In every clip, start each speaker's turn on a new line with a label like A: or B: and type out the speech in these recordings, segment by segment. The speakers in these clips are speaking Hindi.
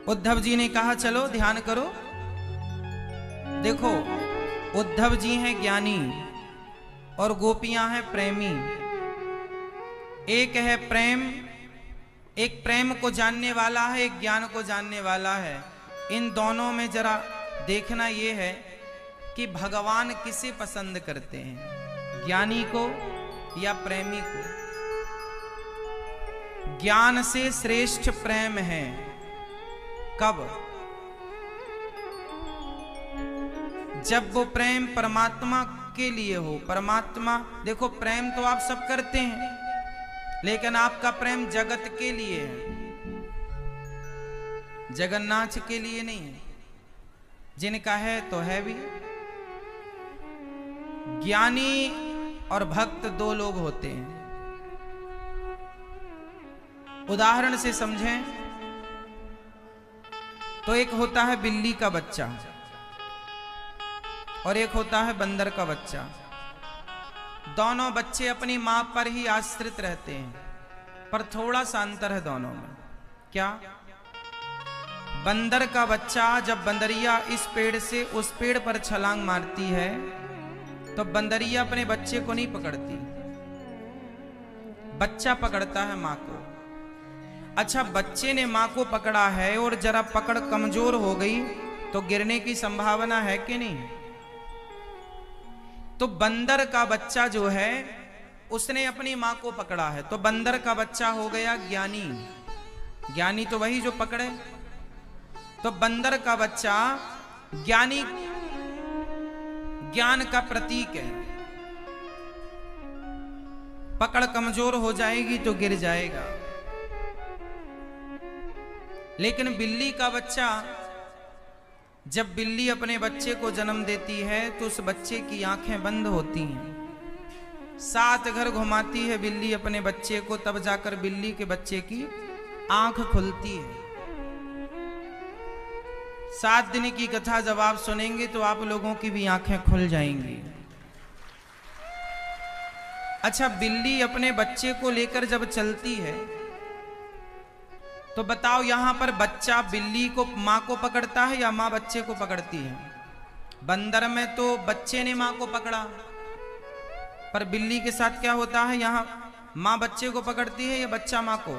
A: उद्धव जी ने कहा चलो ध्यान करो। देखो उद्धव जी हैं ज्ञानी और गोपियां हैं प्रेमी। एक है प्रेम, एक प्रेम को जानने वाला है, एक ज्ञान को जानने वाला है। इन दोनों में जरा देखना यह है कि भगवान किसे पसंद करते हैं, ज्ञानी को या प्रेमी को। ज्ञान से श्रेष्ठ प्रेम है। कब? जब वो प्रेम परमात्मा के लिए हो। परमात्मा, देखो प्रेम तो आप सब करते हैं, लेकिन आपका प्रेम जगत के लिए है, जगन्नाथ के लिए नहीं है। जिनका है तो है भी। ज्ञानी और भक्त दो लोग होते हैं। उदाहरण से समझें तो एक होता है बिल्ली का बच्चा और एक होता है बंदर का बच्चा। दोनों बच्चे अपनी मां पर ही आश्रित रहते हैं, पर थोड़ा सा अंतर है दोनों में। क्या? बंदर का बच्चा जब बंदरिया इस पेड़ से उस पेड़ पर छलांग मारती है तो बंदरिया अपने बच्चे को नहीं पकड़ती, बच्चा पकड़ता है मां को। अच्छा, बच्चे ने मां को पकड़ा है और जरा पकड़ कमजोर हो गई तो गिरने की संभावना है कि नहीं? तो बंदर का बच्चा जो है उसने अपनी मां को पकड़ा है, तो बंदर का बच्चा हो गया ज्ञानी। ज्ञानी तो वही जो पकड़े। तो बंदर का बच्चा ज्ञानी, ज्ञान का प्रतीक है। पकड़ कमजोर हो जाएगी तो गिर जाएगा। लेकिन बिल्ली का बच्चा, जब बिल्ली अपने बच्चे को जन्म देती है तो उस बच्चे की आंखें बंद होती हैं। 7 घर घुमाती है बिल्ली अपने बच्चे को, तब जाकर बिल्ली के बच्चे की आंख खुलती है। 7 दिन की कथा जब आप सुनेंगे तो आप लोगों की भी आंखें खुल जाएंगी। अच्छा, बिल्ली अपने बच्चे को लेकर जब चलती है तो बताओ यहां पर बच्चा बिल्ली को, मां को पकड़ता है या मां बच्चे को पकड़ती है? बंदर में तो बच्चे ने मां को पकड़ा, पर बिल्ली के साथ क्या होता है? यहां मां बच्चे को पकड़ती है या बच्चा मां को?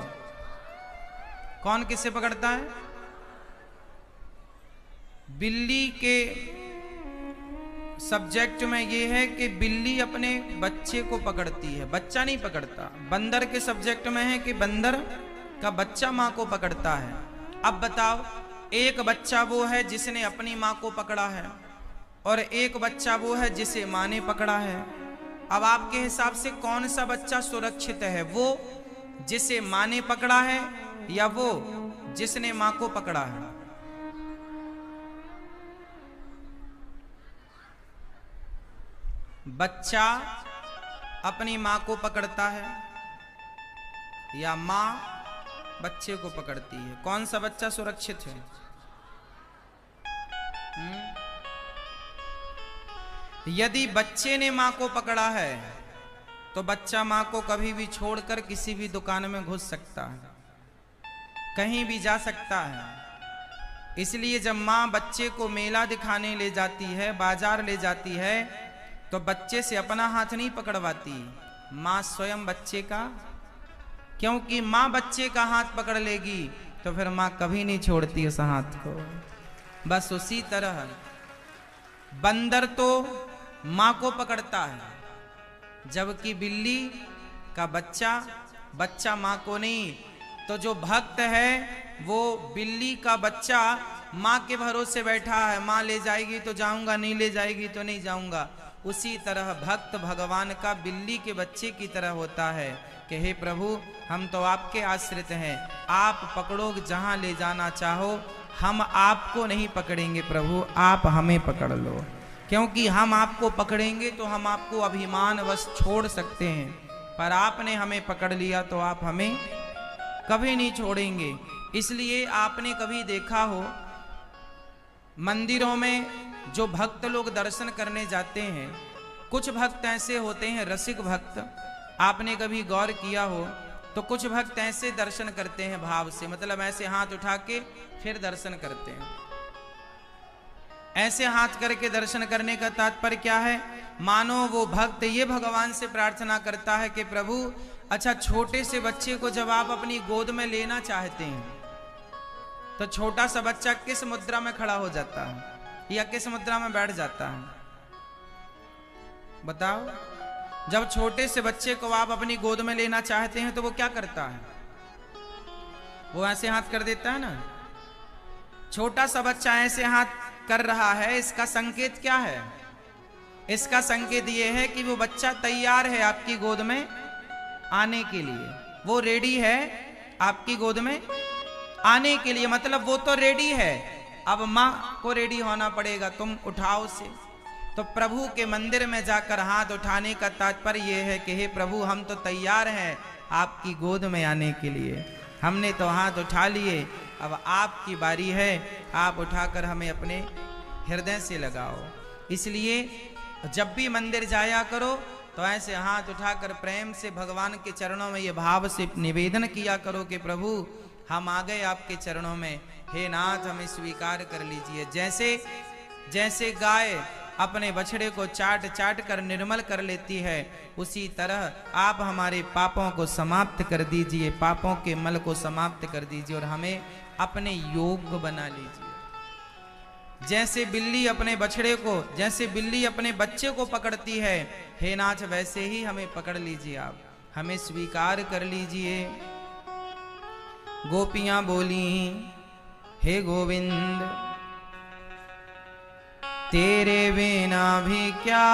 A: कौन किसे पकड़ता है? बिल्ली के सब्जेक्ट में यह है कि बिल्ली अपने बच्चे को पकड़ती है, बच्चा नहीं पकड़ता। बंदर के सब्जेक्ट में है कि बंदर का बच्चा मां को पकड़ता है। अब बताओ, एक बच्चा वो है जिसने अपनी मां को पकड़ा है और एक बच्चा वो है जिसे मां ने पकड़ा है। अब आपके हिसाब से कौन सा बच्चा सुरक्षित है? वो जिसे मां ने पकड़ा है या वो जिसने मां को पकड़ा है? बच्चा अपनी मां को पकड़ता है या मां बच्चे को पकड़ती है? कौन सा बच्चा सुरक्षित है? यदि बच्चे ने मां को पकड़ा है तो बच्चा मां को कभी भी छोड़कर किसी भी दुकान में घुस सकता है, कहीं भी जा सकता है। इसलिए जब मां बच्चे को मेला दिखाने ले जाती है, बाजार ले जाती है, तो बच्चे से अपना हाथ नहीं पकड़वाती, मां स्वयं बच्चे का। क्योंकि मां बच्चे का हाथ पकड़ लेगी तो फिर मां कभी नहीं छोड़ती उस हाथ को। बस उसी तरह बंदर तो मां को पकड़ता है, जबकि बिल्ली का बच्चा मां को नहीं। तो जो भक्त है वो बिल्ली का बच्चा मां के भरोसे बैठा है, मां ले जाएगी तो जाऊंगा, नहीं ले जाएगी तो नहीं जाऊंगा। उसी तरह भक्त भगवान का बिल्ली के बच्चे की तरह होता है कि हे प्रभु, हम तो आपके आश्रित हैं, आप पकड़ो जहां ले जाना चाहो, हम आपको नहीं पकड़ेंगे प्रभु, आप हमें पकड़ लो। क्योंकि हम आपको पकड़ेंगे तो हम आपको अभिमानवश छोड़ सकते हैं, पर आपने हमें पकड़ लिया तो आप हमें कभी नहीं छोड़ेंगे। इसलिए आपने कभी देखा हो मंदिरों में जो भक्त लोग दर्शन करने जाते हैं, कुछ भक्त ऐसे होते हैं रसिक भक्त, आपने कभी गौर किया हो तो कुछ भक्त ऐसे दर्शन करते हैं भाव से, मतलब ऐसे हाथ उठा के फिर दर्शन करते हैं। ऐसे हाथ करके दर्शन करने का तात्पर्य क्या है? मानो वो भक्त ये भगवान से प्रार्थना करता है कि प्रभु, अच्छा छोटे से बच्चे को जब आप अपनी गोद में लेना चाहते हैं तो छोटा सा बच्चा किस मुद्रा में खड़ा हो जाता है या किस मुद्रा में बैठ जाता है? बताओ। जब छोटे से बच्चे को आप अपनी गोद में लेना चाहते हैं तो वो क्या करता है? वो ऐसे हाथ कर देता है ना। छोटा सा बच्चा ऐसे हाथ कर रहा है, इसका संकेत क्या है? इसका संकेत ये है कि वो बच्चा तैयार है आपकी गोद में आने के लिए, वो रेडी है आपकी गोद में आने के लिए, मतलब वो तो रेडी है, अब माँ को रेडी होना पड़ेगा, तुम उठाओ उसे। तो प्रभु के मंदिर में जाकर हाथ उठाने का तात्पर्य यह है कि हे प्रभु, हम तो तैयार हैं आपकी गोद में आने के लिए, हमने तो हाथ उठा लिए, अब आपकी बारी है, आप उठाकर हमें अपने हृदय से लगाओ। इसलिए जब भी मंदिर जाया करो तो ऐसे हाथ उठाकर प्रेम से भगवान के चरणों में ये भाव से निवेदन किया करो कि प्रभु हम आ गए आपके चरणों में, हे नाथ हमें स्वीकार कर लीजिए। जैसे जैसे गाय अपने बछड़े को चाट चाट कर निर्मल कर लेती है, उसी तरह आप हमारे पापों को समाप्त कर दीजिए, पापों के मल को समाप्त कर दीजिए और हमें अपने योग्य बना लीजिए। जैसे बिल्ली अपने बछड़े को, जैसे बिल्ली अपने बच्चे को पकड़ती है, हे नाथ वैसे ही हमें पकड़ लीजिए, आप हमें स्वीकार कर लीजिए। गोपियां बोली, हे गोविंद तेरे बिना भी क्या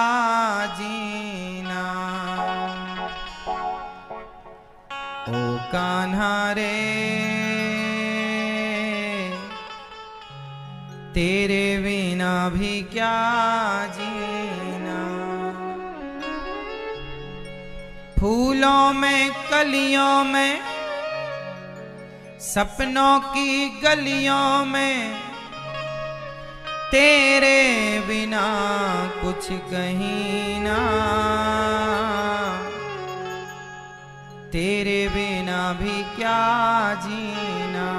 A: जीना, ओ कान्हा रे तेरे बिना भी क्या जीना। फूलों में कलियों में सपनों की गलियों में तेरे बिना कुछ कहीं ना, तेरे बिना भी क्या जीना,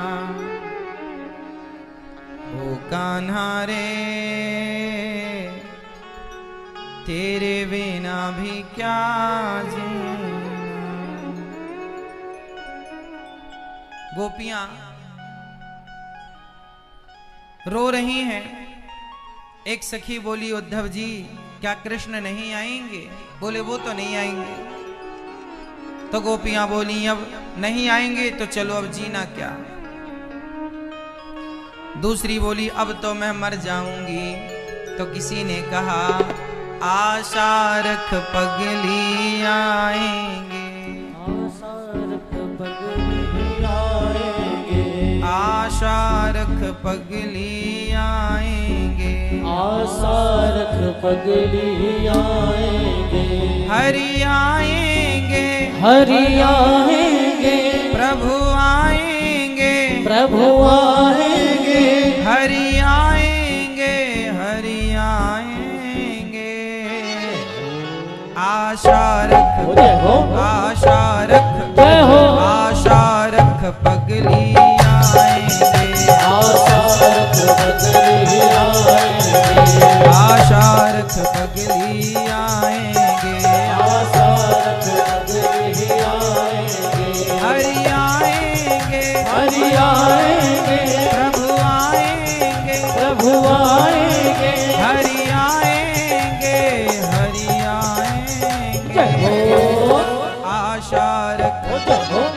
A: ओ कान्हा रे तेरे बिना भी क्या जीना। गोपियां रो रही हैं। एक सखी बोली, उद्धव जी क्या कृष्ण नहीं आएंगे? बोले वो तो नहीं आएंगे। तो गोपियां बोली, अब नहीं आएंगे तो चलो अब जीना क्या। दूसरी बोली, अब तो मैं मर जाऊंगी। तो किसी ने कहा, आशा रख पगली आएंगे, आशा रख पगली आएंगे,
B: आशा रख पगली आएंगे,
A: हरि आएंगे,
B: हरि आएंगे,
A: प्रभु आएंगे,
B: प्रभु आएंगे,
A: हरि आएंगे, हरि आएंगे। आशा रख, आशा रख, आशा रख पगली आएंगे,
B: आशा रख पगली आएंगे,
A: आशा रख पगली आएंगे,
B: आशा रख पगली आएंगे,
A: हरि आएंगे,
B: हरि आएंगे,
A: प्रभु आएंगे,
B: प्रभु आएंगे,
A: हरि आएंगे, हरि आएंगे। आशा रख,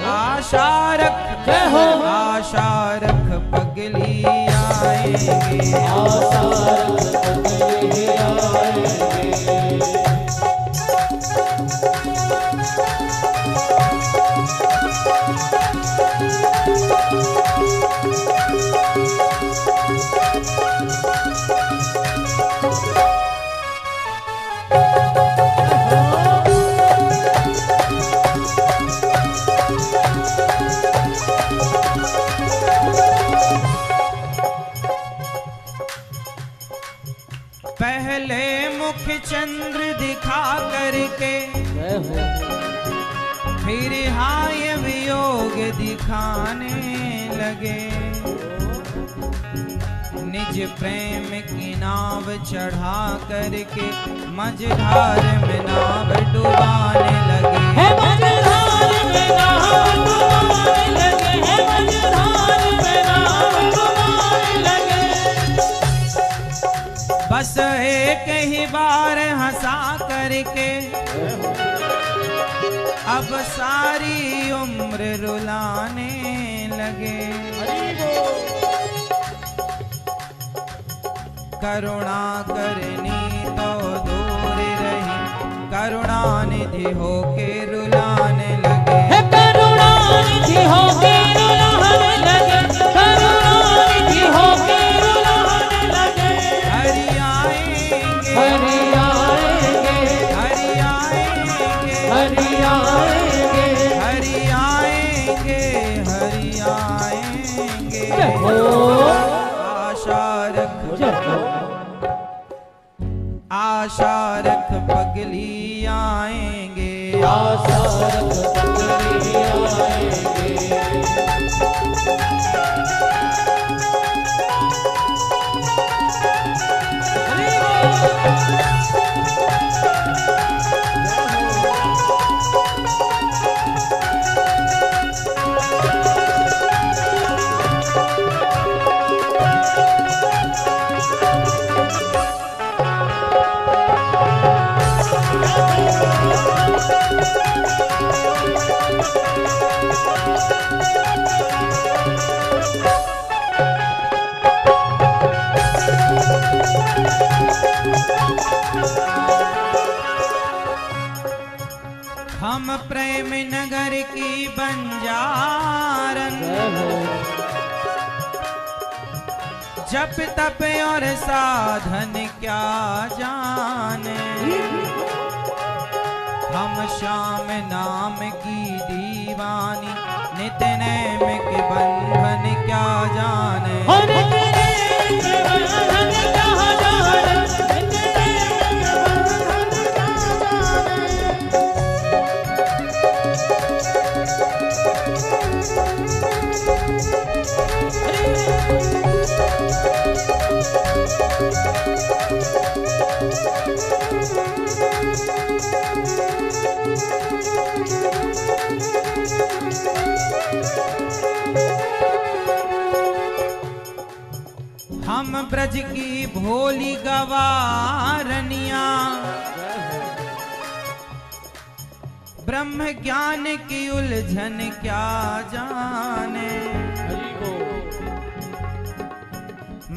A: आशा रख, आशा रख पगली आएंगे,
B: आशा रख पगली आएंगे।
A: पहले मुख चंद्र दिखा करके फिर हाय वियोग दिखाने लगे, निज प्रेम की नाव चढ़ा करके मझधार में नाव डुबाने लगे।
B: है मझधार में नाव डुबाने लगे, है मझधार में नाव डुबाने लगे।
A: बस एक ही बार हंसा करके अब सारी उम्र रुलाने लगे। करुणा करनी तो दूर रही, करुणा निधि होके रुलाने लगे।
B: है करुणा निधि होके रुलाने लगे, करुणा निधि होके रुलाने लगे।
A: हरि आएंगे,
B: हरि आएंगे,
A: हरि आएंगे,
B: हरि आएंगे,
A: हरि आएंगे, हरि आएंगे। आशा रख, आशा रख पगली आएंगे,
B: आशा रख पगली आएंगे।
A: हम प्रेम नगर की बंजारन, जप तप और साधन क्या जाने। हम श्याम नाम की दीवानी, नित नैम के बंधन क्या जाने। हम ब्रज की भोली गवारनिया, ब्रह्म ज्ञान की उलझन क्या जाने।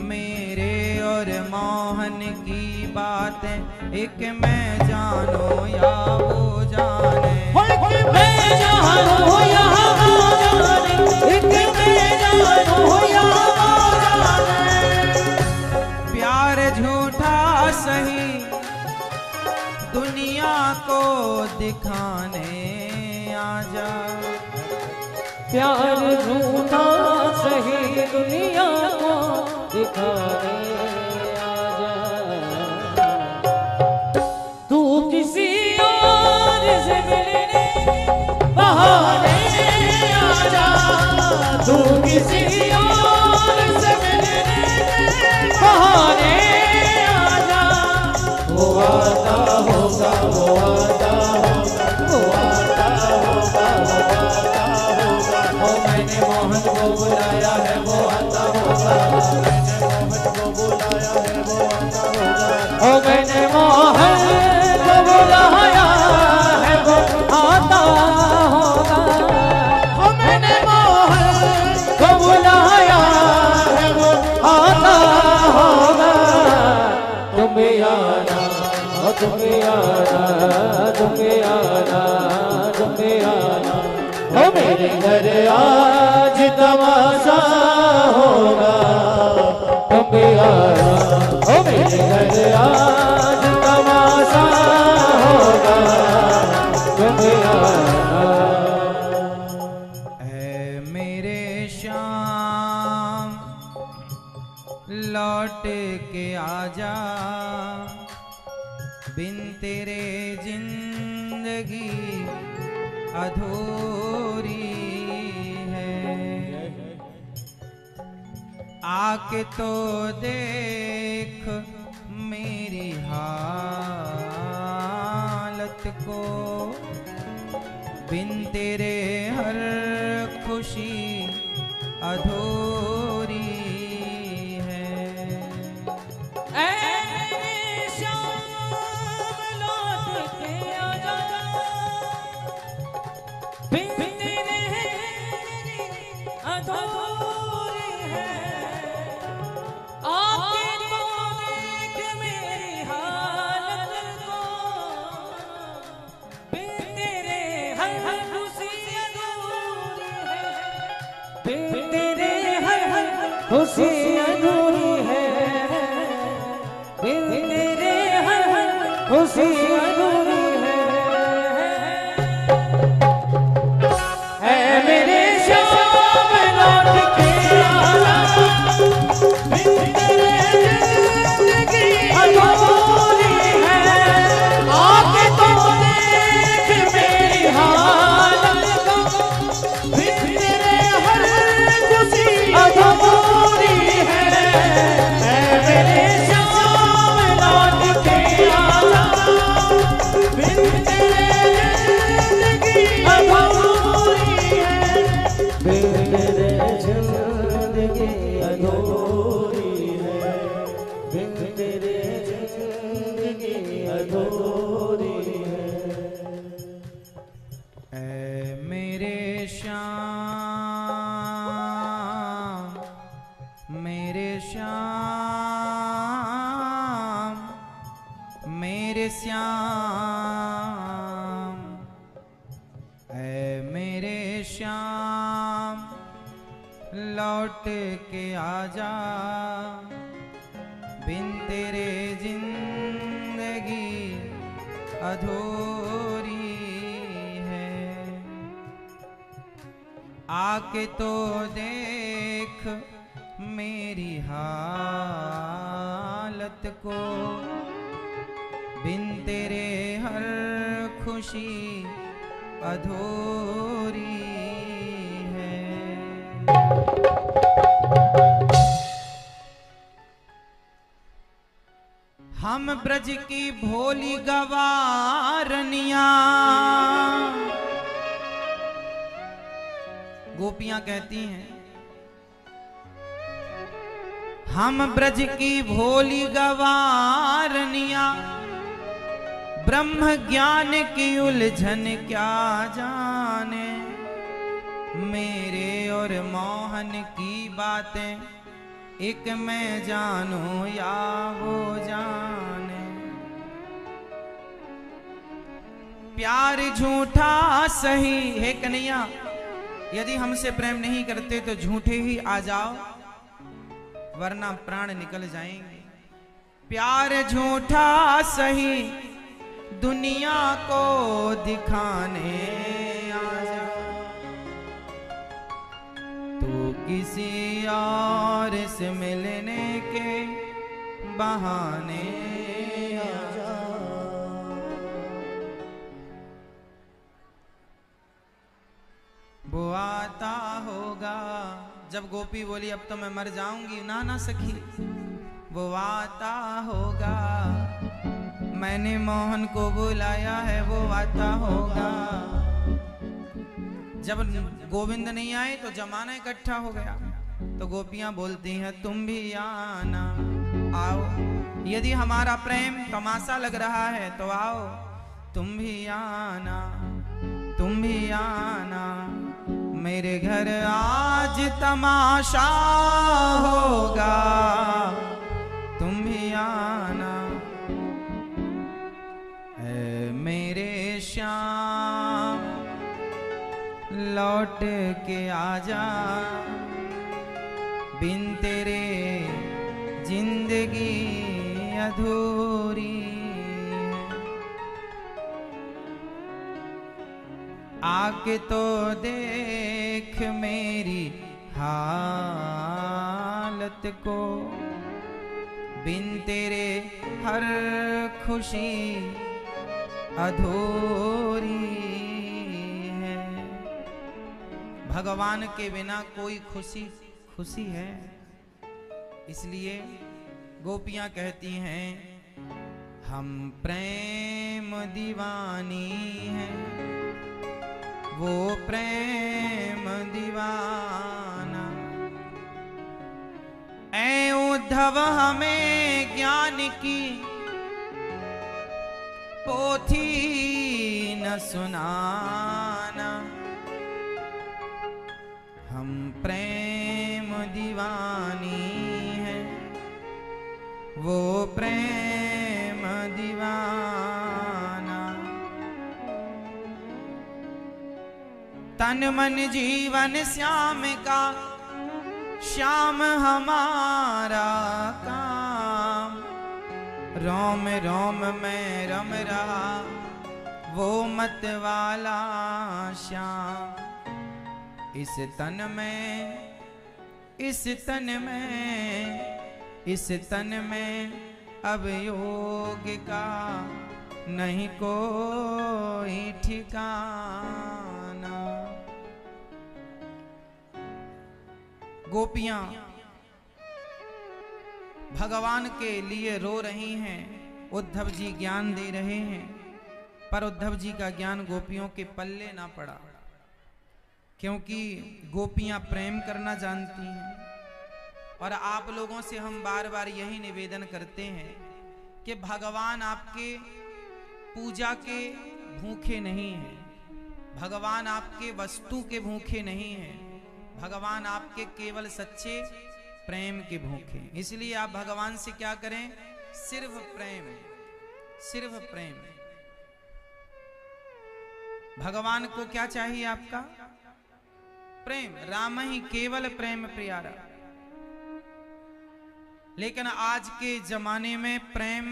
A: मेरे और मोहन की बातें एक मैं जानूं या वो जाने।
B: मैं जानूं या वो जाने, एक मैं जानूं या वो जाने।
A: प्यार झूठा सही दुनिया को दिखाने आजा।
B: प्यार झूठा सही दुनिया को दिखाने आजा। तू किसी और से मिलने बहाने आजा, तू किसी और से मिलने बहाने आजा। वो आता होगा, वो आता होगा, वो आता होगा, वो आता होगा। ओ मैंने मोहन को बुलाया है, वो आता होगा। मैंने मोहन को बुलाया है, वो आता होगा। ओ मैंने मोहन को बुलाया है, वो आता होगा। तुम आना, तुम आना, तुम आना, तुम आना। ओ मेरे घर आज तमाशा होगा। तुम आना, ओ मेरे घर आज तमाशा होगा। तुम आना।
A: ऐ मेरे श्याम लौट के आजा, बिन तेरे जिंदगी अधूरी है। आके तो देख मेरी हालत को, बिन तेरे हर खुशी अधूरी है।
B: ऐ शाम लौट के आजा, बिन तेरे अधूरी है। आके तो देख मेरी हालत को, बिन तेरे हर खुशी अधूरी है। बिन तेरे हर खुशी अधूरी है। बिन तेरे हर खुशी अधूरी है। ऐ मेरे शाम लौट के आजा, बिन तेरे जिंदगी अधूरी है। आके तो देख मेरी हालत को, बिन तेरे हर खुशी अधूरी है। ऐ मेरे शाम लौट के आजा, बिन तेरे जिंदगी अधूरी है। बिन तेरे जिंदगी अधूरी है। बिन तेरे जिंदगी अधूरी है।
A: ऐ मेरे श्याम, मेरे श्याम, मेरे श्याम, ऐ मेरे श्याम लौट के आजा, बिन तेरे जिंदगी अधूरी है। आके तो देख मेरी हालत को, बिन तेरे हर खुशी अधूरी है। हम ब्रज की भोली गवारनिया, गोपियां कहती हैं, हम ब्रज की भोली गवारनिया, ब्रह्म ज्ञान की उलझन क्या जाने। मेरे और मोहन की बातें एक मैं जानूं या वो जाने। प्यार झूठा सही है कन्हैया, यदि हमसे प्रेम नहीं करते तो झूठे ही आ जाओ, वरना प्राण निकल जाएंगे। प्यार झूठा सही दुनिया को दिखाने आ जा, तू किसी और से मिलने के बहाने आ जा। वो आता होगा, जब गोपी बोली अब तो मैं मर जाऊंगी, ना ना सखी, वो आता होगा, मैंने मोहन को बुलाया है, वो आता होगा। जब गोविंद नहीं आए तो जमाना इकट्ठा हो गया, तो गोपियां बोलती हैं तुम भी आना, आओ, यदि हमारा प्रेम तमाशा लग रहा है तो आओ, तुम भी आना, तुम भी आना, मेरे घर आज तमाशा होगा, तुम भी आना। मेरे श्याम लौट के आजा, बिन तेरे जिंदगी अधूरी। आके तो देख मेरी हालत को, बिन तेरे हर खुशी अधूरी है। भगवान के बिना कोई खुशी खुशी है। इसलिए गोपियां कहती हैं हम प्रेम दीवानी हैं, वो प्रेम दीवाना। ऐ उद्धव हमें ज्ञान की पोथी न सुनाना, हम प्रेम दीवानी हैं, वो प्रेम दीवाना। तन मन जीवन श्याम का, श्याम हमारा काम। रोम रोम में रम रहा वो मत वाला श्याम। इस तन में, इस तन में, इस तन में अब योग का नहीं कोई ठिकाना। गोपियां भगवान के लिए रो रही हैं, उद्धव जी ज्ञान दे रहे हैं, पर उद्धव जी का ज्ञान गोपियों के पल्ले ना पड़ा, क्योंकि गोपियां प्रेम करना जानती हैं। और आप लोगों से हम बार बार यही निवेदन करते हैं कि भगवान आपके पूजा के भूखे नहीं हैं, भगवान आपके वस्तु के भूखे नहीं हैं, भगवान आपके केवल सच्चे प्रेम के भूखे। इसलिए आप भगवान से क्या करें? सिर्फ प्रेम, सिर्फ प्रेम। भगवान को क्या चाहिए आपका? प्रेम। राम ही केवल प्रेम प्यारा। लेकिन आज के जमाने में प्रेम,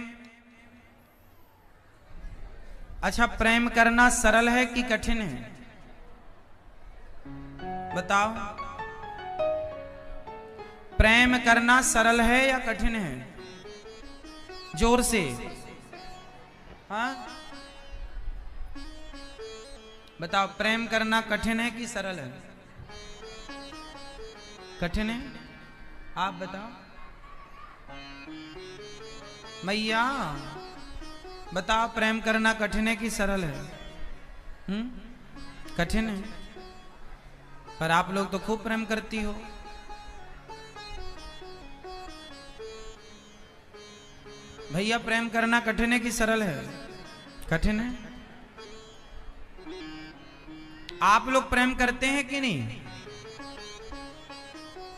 A: अच्छा प्रेम करना सरल है कि कठिन है? बताओ, प्रेम करना सरल है या कठिन है? जोर से, हाँ बताओ, प्रेम करना कठिन है कि सरल है? कठिन है। आप बताओ मैया, बताओ प्रेम करना कठिन है कि सरल है? कठिन है। पर आप लोग तो खूब प्रेम करती हो। भैया प्रेम करना कठिन है कि सरल है? कठिन है। आप लोग प्रेम करते हैं कि नहीं?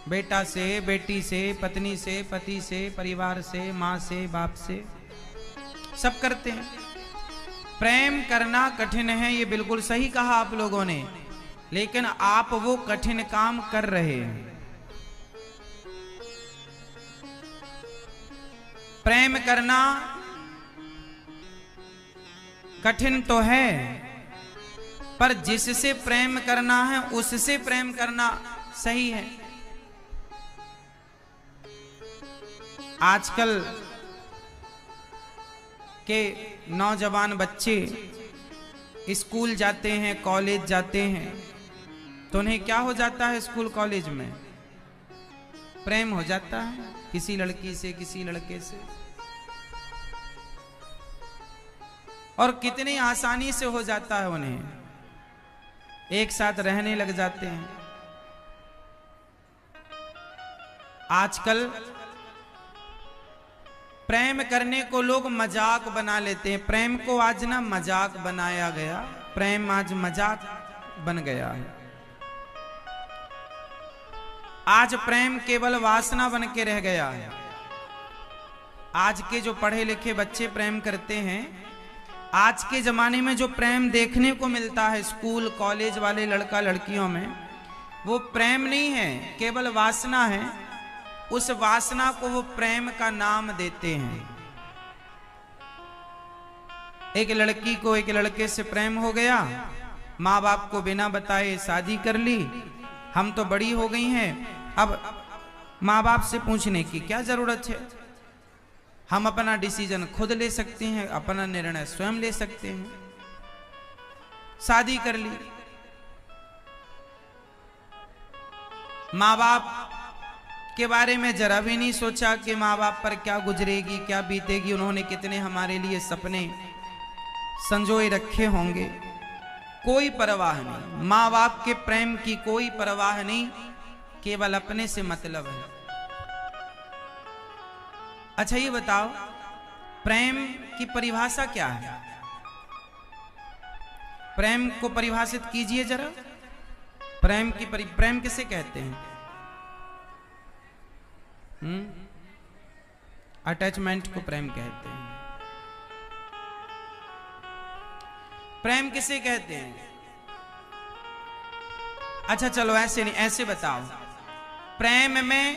A: बेटा से, बेटी से, पत्नी से, पति से, परिवार से, माँ से, बाप से, सब करते हैं। प्रेम करना कठिन है, ये बिल्कुल सही कहा आप लोगों ने, लेकिन आप वो कठिन काम कर रहे हैं। प्रेम करना कठिन तो है, पर जिससे प्रेम करना है उससे प्रेम करना सही है। आजकल के नौजवान बच्चे स्कूल जाते हैं, कॉलेज जाते हैं, तो उन्हें क्या हो जाता है? स्कूल कॉलेज में प्रेम हो जाता है किसी लड़की से, किसी लड़के से, और कितनी आसानी से हो जाता है। उन्हें एक साथ रहने लग जाते हैं। आजकल प्रेम करने को लोग मजाक बना लेते हैं। प्रेम को आज ना मजाक बनाया गया, प्रेम आज मजाक बन गया है। आज प्रेम केवल वासना बन के रह गया है। आज के जो पढ़े लिखे बच्चे प्रेम करते हैं, आज के जमाने में जो प्रेम देखने को मिलता है स्कूल कॉलेज वाले लड़का लड़कियों में, वो प्रेम नहीं है, केवल वासना है। उस वासना को वो प्रेम का नाम देते हैं। एक लड़की को एक लड़के से प्रेम हो गया, माँ बाप को बिना बताए शादी कर ली। हम तो बड़ी हो गई हैं, अब माँ बाप से पूछने की क्या जरूरत है? हम अपना डिसीजन खुद ले सकते हैं, अपना निर्णय स्वयं ले सकते हैं। शादी कर ली। माँ बाप के बारे में जरा भी नहीं सोचा कि माँ बाप पर क्या गुजरेगी, क्या बीतेगी, उन्होंने कितने हमारे लिए सपने संजोए रखे होंगे। कोई परवाह नहीं, माँ बाप के प्रेम की कोई परवाह नहीं, केवल अपने से मतलब है। अच्छा ये बताओ, प्रेम की परिभाषा क्या है? प्रेम को परिभाषित कीजिए जरा। प्रेम किसे कहते हैं? अटैचमेंट को प्रेम कहते हैं। प्रेम किसे कहते हैं? अच्छा चलो ऐसे नहीं, ऐसे बताओ, प्रेम में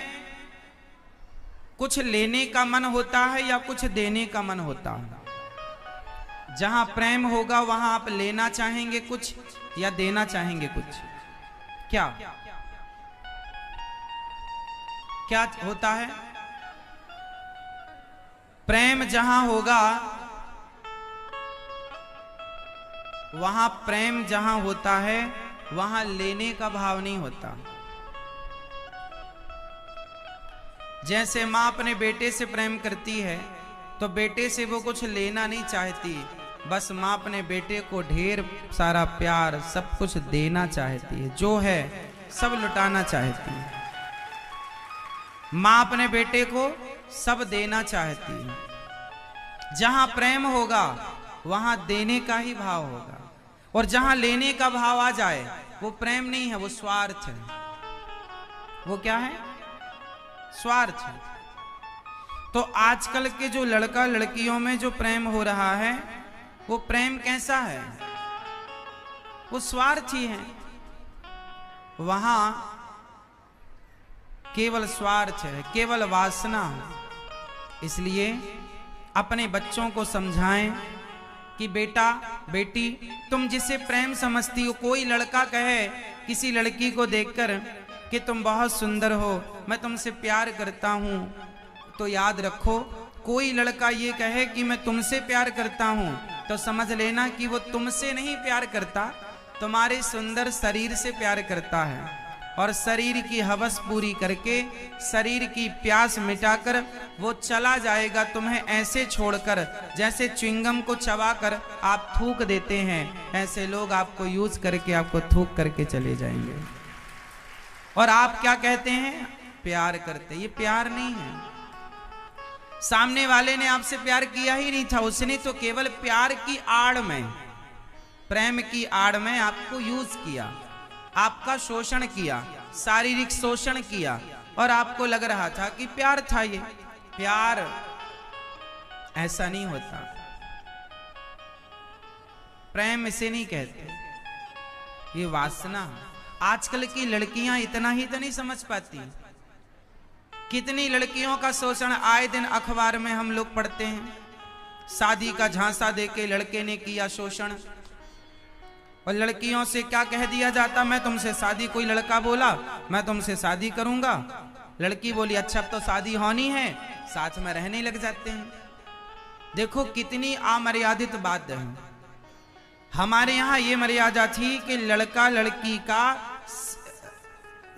A: कुछ लेने का मन होता है या कुछ देने का मन होता है? जहां प्रेम होगा वहां आप लेना चाहेंगे कुछ या देना चाहेंगे कुछ? क्या क्या होता है? प्रेम जहां होगा वहां, प्रेम जहां होता है वहां लेने का भाव नहीं होता। जैसे मां अपने बेटे से प्रेम करती है तो बेटे से वो कुछ लेना नहीं चाहती, बस मां अपने बेटे को ढेर सारा प्यार सब कुछ देना चाहती है, जो है सब लुटाना चाहती है। मां अपने बेटे को सब देना चाहती है। जहां प्रेम होगा वहां देने का ही भाव होगा, और जहां लेने का भाव आ जाए वो प्रेम नहीं है, वो स्वार्थ है। वो क्या है? स्वार्थ है। तो आजकल के जो लड़का लड़कियों में जो प्रेम हो रहा है वो प्रेम कैसा है? वो स्वार्थी है। वहां केवल स्वार्थ है, केवल वासना है। इसलिए अपने बच्चों को समझाएं कि बेटा बेटी, तुम जिसे प्रेम समझती हो, कोई लड़का कहे किसी लड़की को देखकर कि तुम बहुत सुंदर हो, मैं तुमसे प्यार करता हूं, तो याद रखो, कोई लड़का ये कहे कि मैं तुमसे प्यार करता हूं, तो समझ लेना कि वो तुमसे नहीं प्यार करता, तुम्हारे सुंदर शरीर से प्यार करता है। और शरीर की हवस पूरी करके, शरीर की प्यास मिटाकर वो चला जाएगा तुम्हें ऐसे छोड़कर, जैसे च्युइंगम को चबाकर आप थूक देते हैं, ऐसे लोग आपको यूज करके आपको थूक करके चले जाएंगे। और आप क्या कहते हैं? प्यार करते। ये प्यार नहीं है। सामने वाले ने आपसे प्यार किया ही नहीं था, उसने तो केवल प्यार की आड़ में, प्रेम की आड़ में आपको यूज किया, आपका शोषण किया, शारीरिक शोषण किया, और आपको लग रहा था कि प्यार था। ये प्यार ऐसा नहीं होता। प्रेम इसे नहीं कहते, ये वासना। आजकल की लड़कियां इतना ही तो नहीं समझ पाती। कितनी लड़कियों का शोषण आए दिन अखबार में हम लोग पढ़ते हैं। शादी का झांसा देके लड़के ने किया शोषण, और लड़कियों से क्या कह दिया जाता? मैं तुमसे शादी, कोई लड़का बोला मैं तुमसे शादी करूंगा, लड़की बोली अच्छा अब तो शादी होनी है, साथ में रहने लग जाते हैं। देखो कितनी अमर्यादित बात है। हमारे यहाँ ये मर्यादा थी कि लड़का लड़की का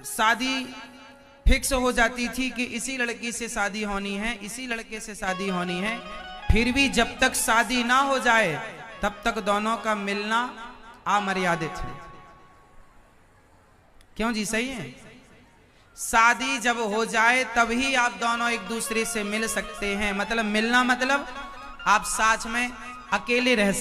A: शादी फिक्स हो जाती थी कि इसी लड़की से शादी होनी है, इसी लड़के से शादी होनी है। फिर भी जब तक शादी ना हो जाए तब तक दोनों का मिलना अमर्यादित है। क्यों जी? सही है। शादी जब हो जाए तभी आप दोनों एक दूसरे से मिल सकते हैं। मतलब मिलना मतलब आप साथ में अकेले रह सकते।